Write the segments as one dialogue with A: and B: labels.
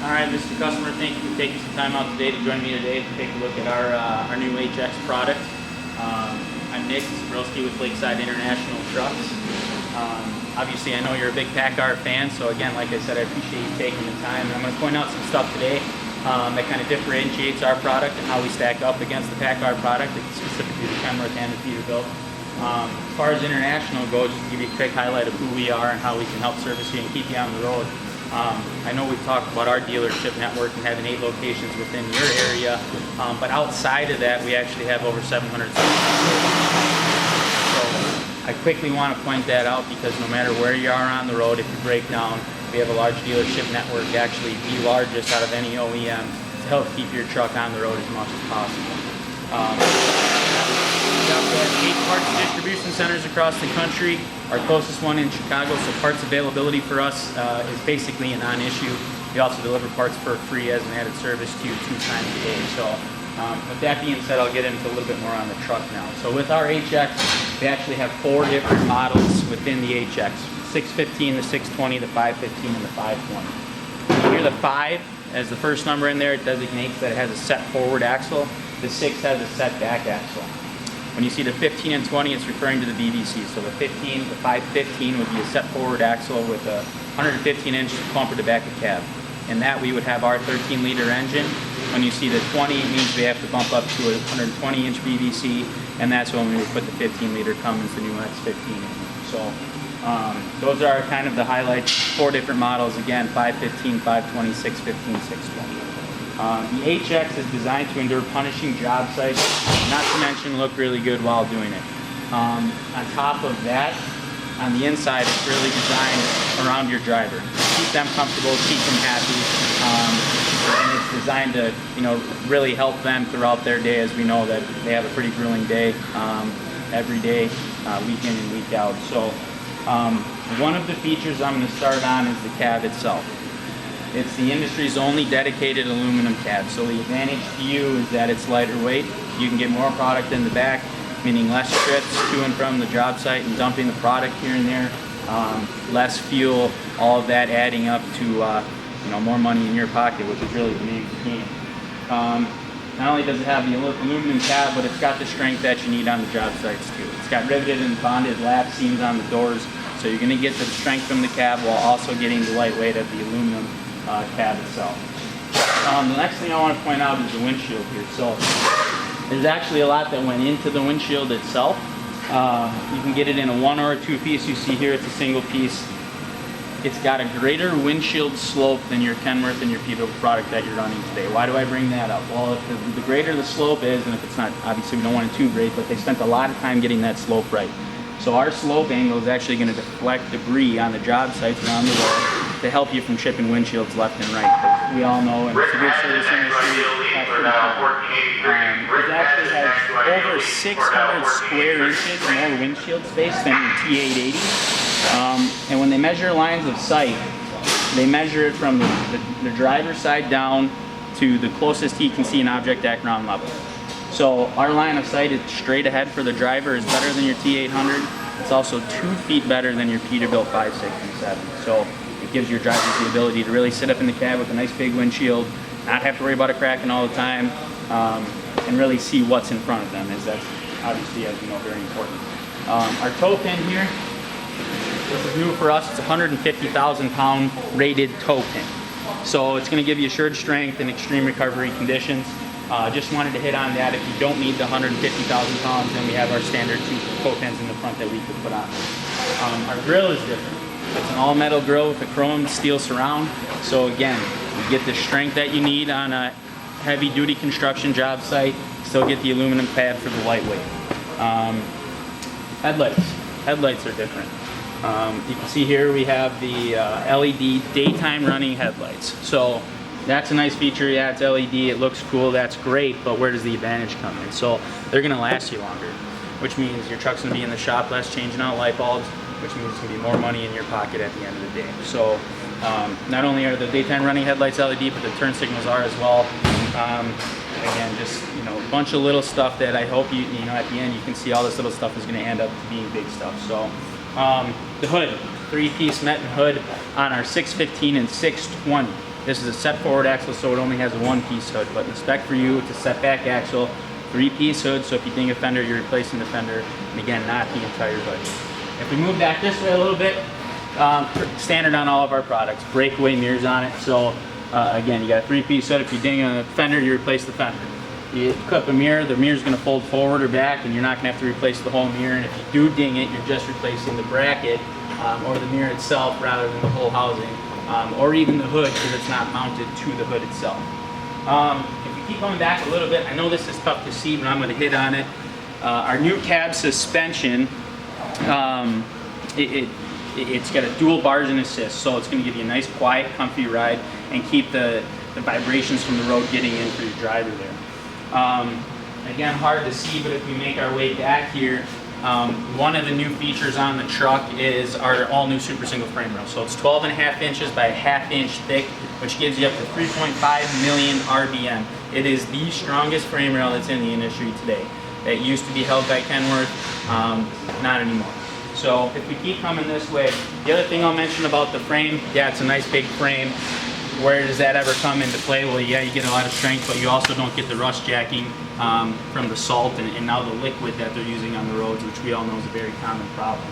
A: All right, Mr. Customer, thank you for taking some time out today to join me today to take a look at our new HX product. I'm Nick Sobrilsky with Lakeside International Trucks. Obviously, I know you're a big PACCAR fan, so again, like I said, I appreciate you taking the time. I'm going to point out some stuff today that kind of differentiates our product and how we stack up against the PACCAR product, specifically the Kenworth and the Peterbilt. As far as international goes, just to give you a quick highlight of who we are and how we can help service you and keep you on the road. I know we've talked about our dealership network and having 8 locations within your area, but outside of that, we actually have over 700 So I quickly want to point that out because no matter where you are on the road, if you break down, we have a large dealership network, actually the largest out of any OEM, to help keep your truck on the road as much as possible. We also have 8 parts distribution centers across the country. Our closest one in Chicago, so parts availability for us is basically a non-issue. We also deliver parts for free as an added service to you 2 times a day. So with that being said, I'll get into a little bit more on the truck now. So with our HX, we actually have 4 different models within the HX. 615, the 620, the 515, and the 520. When you hear the 5 as the first number in there, it designates that it has a set forward axle. The 6 has a set back axle. When you see the 15 and 20, it's referring to the BBC. So the 515 would be a set forward axle with a 115-inch bumper to back of cab. In that, we would have our 13-liter engine. When you see the 20, it means we have to bump up to a 120-inch BBC, and that's when we would put the 15-liter Cummins, the new X15 in. So those are kind of the highlights. 4 different models, again, 515, 520, 615, 620. The HX is designed to endure punishing job sites, not to mention look really good while doing it. On top of that, on the inside, it's really designed around your driver. Keep them comfortable, keep them happy, and it's designed to, really help them throughout their day, as we know that they have a pretty grueling day every day, week in and week out. So one of the features I'm going to start on is the cab itself. It's the industry's only dedicated aluminum cab, so the advantage to you is that it's lighter weight. You can get more product in the back, meaning less trips to and from the job site and dumping the product here and there, less fuel, all of that adding up to more money in your pocket, which is really the main theme. Not only does it have the aluminum cab, but it's got the strength that you need on the job sites too. It's got riveted and bonded lap seams on the doors, so you're going to get the strength from the cab while also getting the lightweight of the aluminum cab itself. The next thing I want to point out is the windshield here. So there's actually a lot that went into the windshield itself. You can get it in a 1 or a 2 piece. You see here it's a single piece. It's got a greater windshield slope than your Kenworth and your Peterbilt product that you're running today. Why do I bring that up? Well, if the greater the slope is, and if it's not, obviously we don't want it too great, but they spent a lot of time getting that slope right. So our slope angle is actually going to deflect debris on the job sites around the road to help you from chipping windshields left and right. Because we all know in the severe service industry, it actually has over 600 square inches more windshield space than your T880. And when they measure lines of sight, they measure it from the driver's side down to the closest he can see an object at ground level. So our line of sight is straight ahead for the driver is better than your T800. It's also 2 feet better than your Peterbilt 5, 6, and 7. So it gives your drivers the ability to really sit up in the cab with a nice big windshield, not have to worry about it cracking all the time, and really see what's in front of them, as that's obviously, as you know, very important. Our toe pin here, this is new for us. It's a 150,000 pound rated toe pin. So it's going to give you assured strength in extreme recovery conditions. Just wanted to hit on that. If you don't need the 150,000 pounds, then we have our standard 2 toe pins in the front that we could put on. Our grill is different. It's an all-metal grill with a chrome steel surround. So again, you get the strength that you need on a heavy-duty construction job site. Still get the aluminum pad for the lightweight. Headlights are different. You can see here we have the LED daytime running headlights. So that's a nice feature. Yeah, it's LED, it looks cool, that's great, but where does the advantage come in? So they're going to last you longer, which means your truck's going to be in the shop less changing out light bulbs, which means it's going to be more money in your pocket at the end of the day. So not only are the daytime running headlights LED, but the turn signals are as well. Again, just a bunch of little stuff that I hope at the end you can see all this little stuff is going to end up being big stuff. So the hood, 3-piece Metten hood on our 615 and 620. This is a set forward axle, so it only has a one-piece hood, but in the spec for you, it's a set back axle, 3-piece hood, so if you ding a fender, you're replacing the fender, and again, not the entire hood. If we move back this way a little bit, standard on all of our products, breakaway mirrors on it, so again, you got a 3-piece hood. If you ding a fender, you replace the fender. You clip a mirror, the mirror's going to fold forward or back, and you're not going to have to replace the whole mirror, and if you do ding it, you're just replacing the bracket or the mirror itself rather than the whole housing, or even the hood because it's not mounted to the hood itself. If we keep going back a little bit, I know this is tough to see, but I'm going to hit on it. Our new cab suspension, it's got a dual bars and assist, so it's going to give you a nice, quiet, comfy ride and keep the vibrations from the road getting in for your driver there. Again, hard to see, but if we make our way back here, one of the new features on the truck is our all-new super single frame rail. So it's 12.5 inches by a ½ inch thick, which gives you up to 3.5 million RPM. It is the strongest frame rail that's in the industry today. It used to be held by Kenworth, not anymore. So if we keep coming this way, the other thing I'll mention about the frame, yeah, it's a nice big frame. Where does that ever come into play? Well, yeah, you get a lot of strength, but you also don't get the rust jacking from the salt and now the liquid that they're using on the roads, which we all know is a very common problem.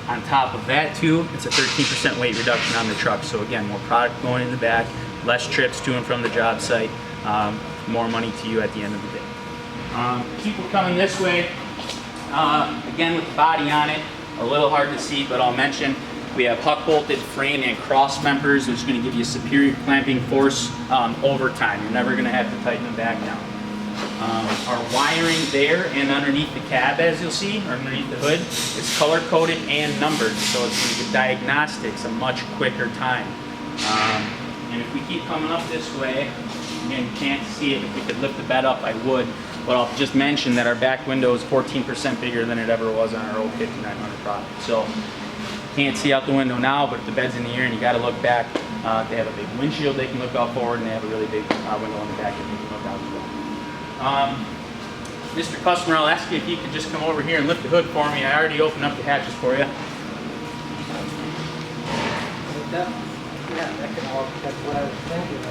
A: On top of that too, it's a 13% weight reduction on the truck. So again, more product going in the back, less trips to and from the job site, more money to you at the end of the day. Keep coming this way. Again, with the body on it, a little hard to see, but I'll mention we have huck bolted frame and cross members, which is going to give you superior clamping force over time. You're never going to have to tighten them back down. Our wiring there and underneath the cab, as you'll see, or underneath the hood, is color coded and numbered, so it's going to give diagnostics a much quicker time. And if we keep coming up this way, again, you can't see it. If we could lift the bed up, I would. But I'll just mention that our back window is 14% bigger than it ever was on our old 5900 product. So can't see out the window now, but if the bed's in the air and you got to look back, they have a big windshield they can look out forward, and they have a really big window on the back that they can look out as well. Mr. Customer, I'll ask you if you could just come over here and lift the hood for me. I already opened up the hatches for you.
B: Yeah, that can all, that's what I was thinking.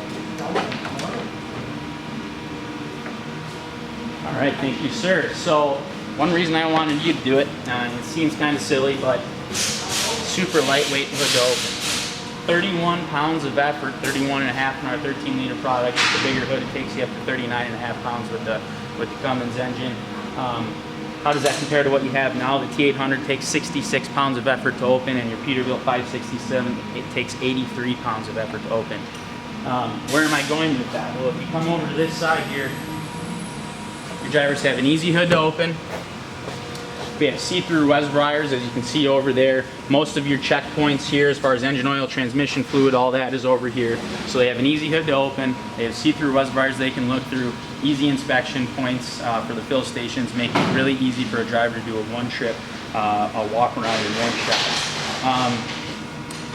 A: All right, thank you, sir. So one reason I wanted you to do it, it seems kind of silly, but super lightweight hood to open. 31 pounds of effort, 31.5 in our 13-liter product. With the bigger hood, it takes you up to 39.5 pounds with the Cummins engine. How does that compare to what you have now? The T800 takes 66 pounds of effort to open, and your Peterbilt 567, it takes 83 pounds of effort to open. Where am I going with that? Well, if you come over to this side here, your drivers have an easy hood to open. We have see-through reservoirs, as you can see over there. Most of your checkpoints here, as far as engine oil, transmission fluid, all that is over here. So they have an easy hood to open. They have see-through reservoirs they can look through. Easy inspection points for the fill stations, make it really easy for a driver to do a one trip, a walk around in one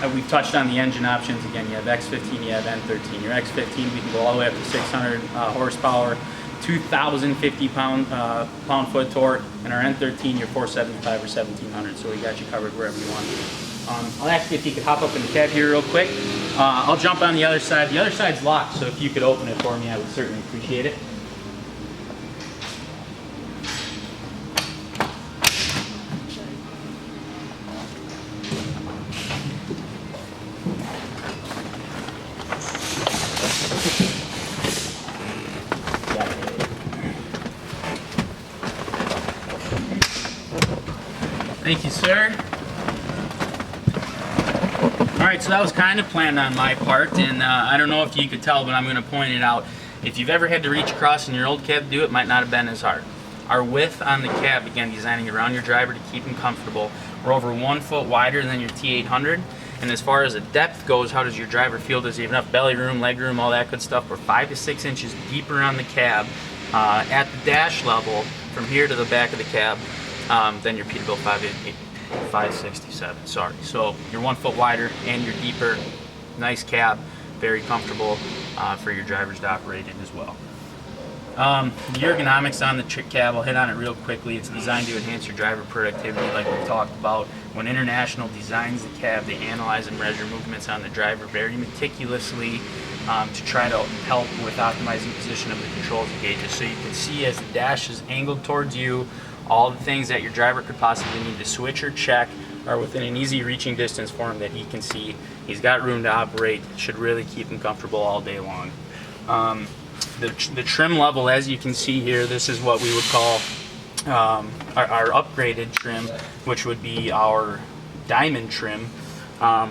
A: shot. We've touched on the engine options. Again, you have X15, you have N13. Your X15, we can go all the way up to 600 horsepower. 2,050 pound-foot torque, and our N13, you're 475 or 1,700, so we got you covered wherever you want to be. I'll ask you if you could hop up in the cab here real quick. I'll jump on the other side. The other side's locked, so if you could open it for me, I would certainly appreciate it. Thank you, sir. All right, so that was kind of planned on my part, and I don't know if you could tell, but I'm going to point it out. If you've ever had to reach across in your old cab to do it, might not have been as hard. Our width on the cab, again, designing around your driver to keep him comfortable, we're over 1 foot wider than your T800. And as far as the depth goes, how does your driver feel? Does he have enough belly room, leg room, all that good stuff? We're 5 to 6 inches deeper on the cab at the dash level from here to the back of the cab than your Peterbilt 567. Sorry. So you're 1 foot wider and you're deeper. Nice cab, very comfortable for your drivers to operate in as well. The ergonomics on the cab, I'll hit on it real quickly. It's designed to enhance your driver productivity like we've talked about. When International designs the cab, they analyze and measure movements on the driver very meticulously to try to help with optimizing position of the controls and gauges. So you can see as the dash is angled towards you, all the things that your driver could possibly need to switch or check are within an easy reaching distance for him that he can see. He's got room to operate, should really keep him comfortable all day long. The trim level, as you can see here, this is what we would call our upgraded trim, which would be our diamond trim.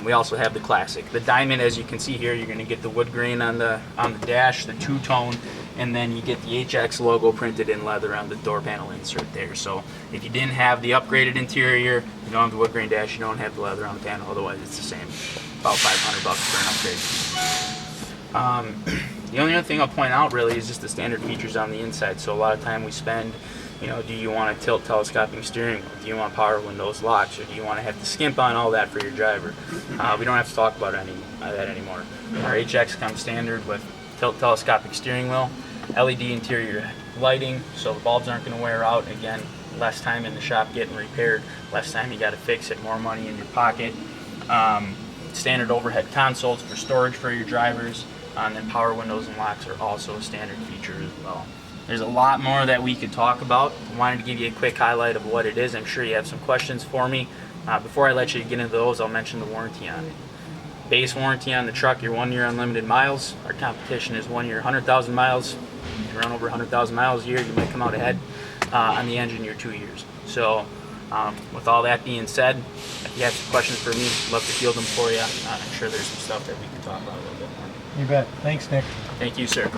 A: We also have the classic. The diamond, as you can see here, you're going to get the wood grain on the dash, the two-tone, and then you get the HX logo printed in leather on the door panel insert there. So if you didn't have the upgraded interior, you don't have the wood grain dash, you don't have the leather on the panel, otherwise it's the same. About $500 for an upgrade. The only other thing I'll point out really is just the standard features on the inside. So a lot of time we spend, you know, do you want a tilt telescoping steering wheel? Do you want power windows, locks, or do you want to have to skimp on all that for your driver? We don't have to talk about that anymore. Our HX comes standard with tilt telescopic steering wheel, LED interior lighting, so the bulbs aren't going to wear out. Again, less time in the shop getting repaired, less time you got to fix it, more money in your pocket. Standard overhead consoles for storage for your drivers, and then power windows and locks are also a standard feature as well. There's a lot more that we could talk about. I wanted to give you a quick highlight of what it is. I'm sure you have some questions for me. Before I let you get into those, I'll mention the warranty on it. Base warranty on the truck, your 1 year unlimited miles. Our competition is 1 year, 100,000 miles. If you run over 100,000 miles a year, you might come out ahead. On the engine, you're 2 years. So with all that being said, if you have some questions for me, I'd love to field them for you. I'm sure there's some stuff that we can talk about a little bit more.
B: You bet. Thanks, Nick.
A: Thank you, sir.